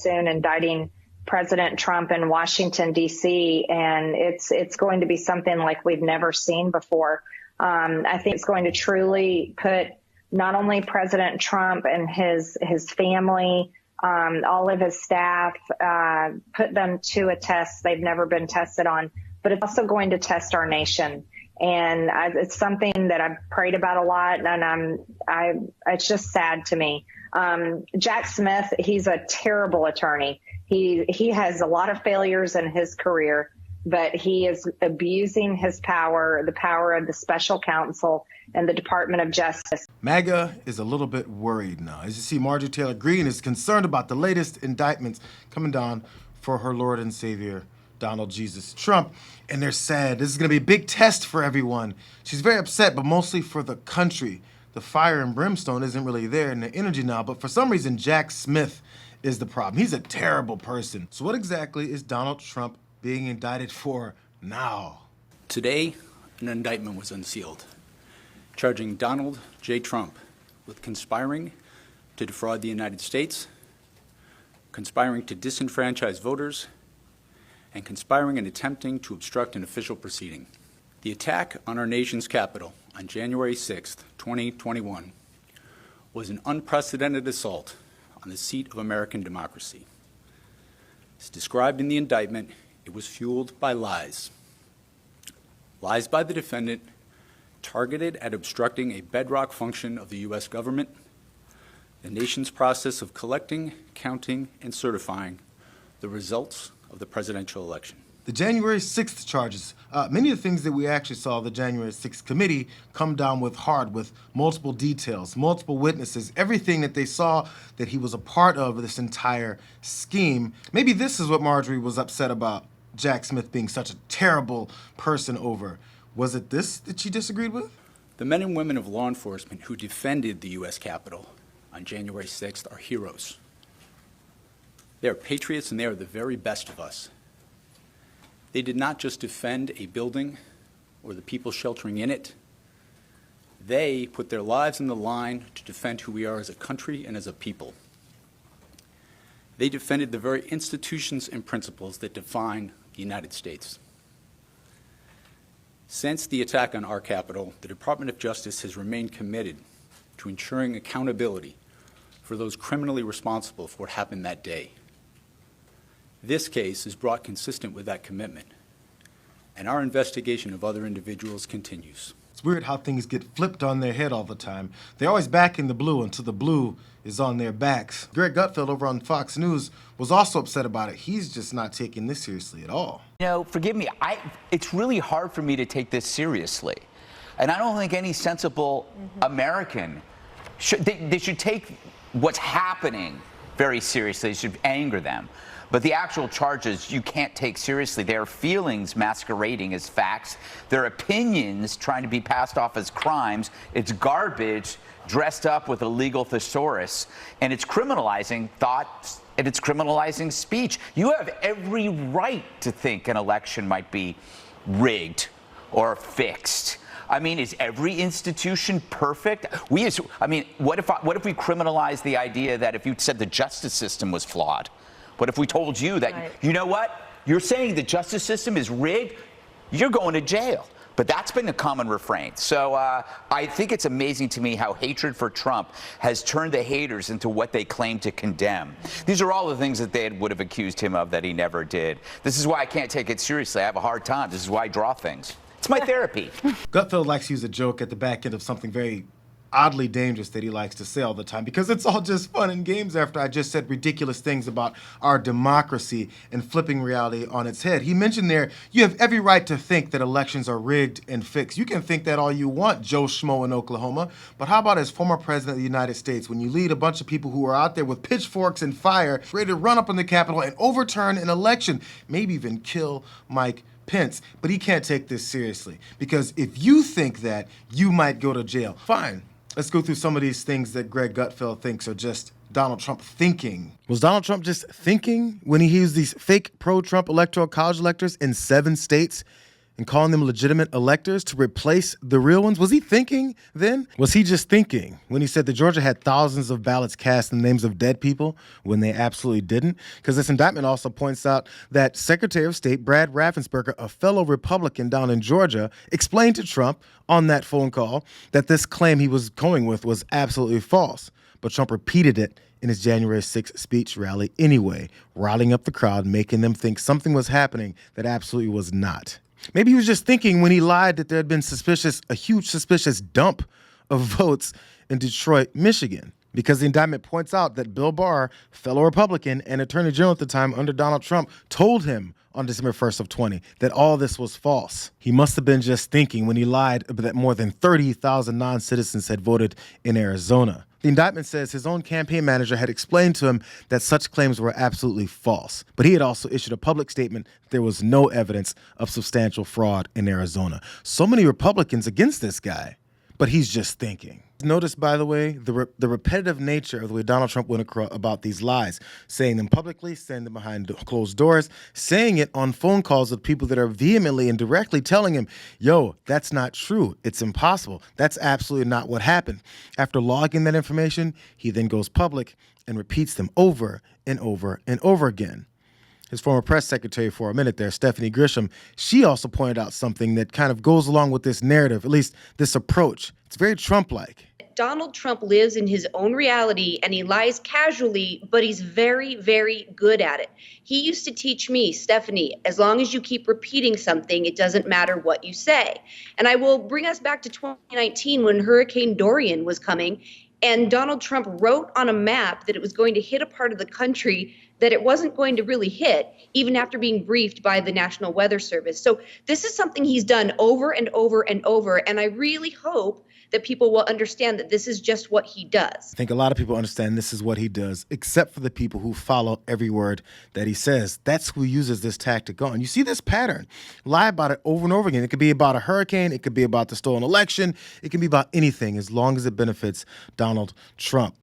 soon indicting President Trump in Washington, D.C., and it's going to be something like we've never seen before. I think it's going to truly put not only President Trump and his family, all of his staff, put them to a test they've never been tested on, but it's also going to test our nation. And it's something that I've prayed about a lot, and it's just sad to me. Jack Smith, he's a terrible attorney. He has a lot of failures in his career, but he is abusing his power, the power of the special counsel and the Department of Justice. MAGA is a little bit worried now. As you see, Marjorie Taylor Greene is concerned about the latest indictments coming down for her Lord and Savior, Donald Jesus Trump. And they're sad. This is going to be a big test for everyone. She's very upset, but mostly for the country. The fire and brimstone isn't really there in the energy now, but for some reason, Jack Smith is the problem. He's a terrible person. So what exactly is Donald Trump being indicted for now? Today, an indictment was unsealed, charging Donald J. Trump with conspiring to defraud the United States, conspiring to disenfranchise voters, and conspiring and attempting to obstruct an official proceeding. The attack on our nation's capital on January 6th, 2021, was an unprecedented assault on the seat of American democracy. As described in the indictment, it was fueled by lies. Lies by the defendant targeted at obstructing a bedrock function of the U.S. government, the nation's process of collecting, counting, and certifying the results of the presidential election. The January 6th charges, many of the things that we actually saw the January 6th committee come down with hard, with multiple details, multiple witnesses, everything that they saw that he was a part of this entire scheme. Maybe this is what Marjorie was upset about Jack Smith being such a terrible person over. Was it this that she disagreed with? The men and women of law enforcement who defended the U.S. Capitol on January 6th are heroes. They are patriots, and they are the very best of us. They did not just defend a building or the people sheltering in it. They put their lives on the line to defend who we are as a country and as a people. They defended the very institutions and principles that define the United States. Since the attack on our Capitol, the Department of Justice has remained committed to ensuring accountability for those criminally responsible for what happened that day. This case is brought consistent with that commitment, and our investigation of other individuals continues. It's weird how things get flipped on their head all the time. They're always backing the blue until the blue is on their backs. Greg Gutfeld over on Fox News was also upset about it. He's just not taking this seriously at all. You know, forgive me, it's really hard for me to take this seriously. And I don't think any sensible American they should take what's happening very seriously. It should anger them. But the actual charges you can't take seriously. Their feelings masquerading as facts, their opinions trying to be passed off as crimes. It's garbage dressed up with a legal thesaurus, and it's criminalizing thoughts, and it's criminalizing speech. You have every right to think an election might be rigged or fixed. I mean, is every institution perfect? What if we criminalize the idea that if you said the justice system was flawed? What if we told you that, right, you know what? You're saying the justice system is rigged? You're going to jail. But that's been a common refrain. So I think it's amazing to me how hatred for Trump has turned the haters into what they claim to condemn. These are all the things that they would have accused him of that he never did. This is why I can't take it seriously. I have a hard time. This is why I draw things. It's my therapy. Gutfeld likes to use a joke at the back end of something very oddly dangerous that he likes to say all the time, because it's all just fun and games after I just said ridiculous things about our democracy and flipping reality on its head. He mentioned there, you have every right to think that elections are rigged and fixed. You can think that all you want, Joe Schmo in Oklahoma, but how about as former president of the United States, when you lead a bunch of people who are out there with pitchforks and fire, ready to run up on the Capitol and overturn an election, maybe even kill Mike Pence. But he can't take this seriously, because if you think that, you might go to jail. Fine. Let's go through some of these things that Greg Gutfeld thinks are just Donald Trump thinking. Was Donald Trump just thinking when he used these fake pro-Trump electoral college electors in 7 states and calling them legitimate electors to replace the real ones? Was he thinking then? Was he just thinking when he said that Georgia had thousands of ballots cast in the names of dead people when they absolutely didn't? Because this indictment also points out that Secretary of State Brad Raffensperger, a fellow Republican down in Georgia, explained to Trump on that phone call that this claim he was going with was absolutely false. But Trump repeated it in his January 6th speech rally anyway, riling up the crowd, making them think something was happening that absolutely was not. Maybe he was just thinking when he lied that there had been a huge suspicious dump of votes in Detroit, Michigan, because the indictment points out that Bill Barr, fellow Republican and Attorney General at the time under Donald Trump, told him on December 1st of 20 that all this was false. He must have been just thinking when he lied that more than 30,000 non-citizens had voted in Arizona. The indictment says his own campaign manager had explained to him that such claims were absolutely false, but he had also issued a public statement that there was no evidence of substantial fraud in Arizona. So many Republicans against this guy, but he's just thinking. Notice, by the way, the repetitive nature of the way Donald Trump went about these lies, saying them publicly, saying them behind closed doors, saying it on phone calls with people that are vehemently and directly telling him, yo, that's not true. It's impossible. That's absolutely not what happened. After logging that information, he then goes public and repeats them over and over and over again. His former press secretary for a minute there, Stephanie Grisham, she also pointed out something that kind of goes along with this narrative, at least this approach. It's very Trump-like. Donald Trump lives in his own reality and he lies casually, but he's very, very good at it. He used to teach me, Stephanie, as long as you keep repeating something, it doesn't matter what you say. And I will bring us back to 2019 when Hurricane Dorian was coming, and Donald Trump wrote on a map that it was going to hit a part of the country that it wasn't going to really hit, even after being briefed by the National Weather Service. So this is something he's done over and over and over, and I really hope that people will understand that this is just what he does. I think a lot of people understand this is what he does, except for the people who follow every word that he says. That's who uses this tactic on. You see this pattern. Lie about it over and over again. It could be about a hurricane. It could be about the stolen election. It can be about anything as long as it benefits Donald Trump.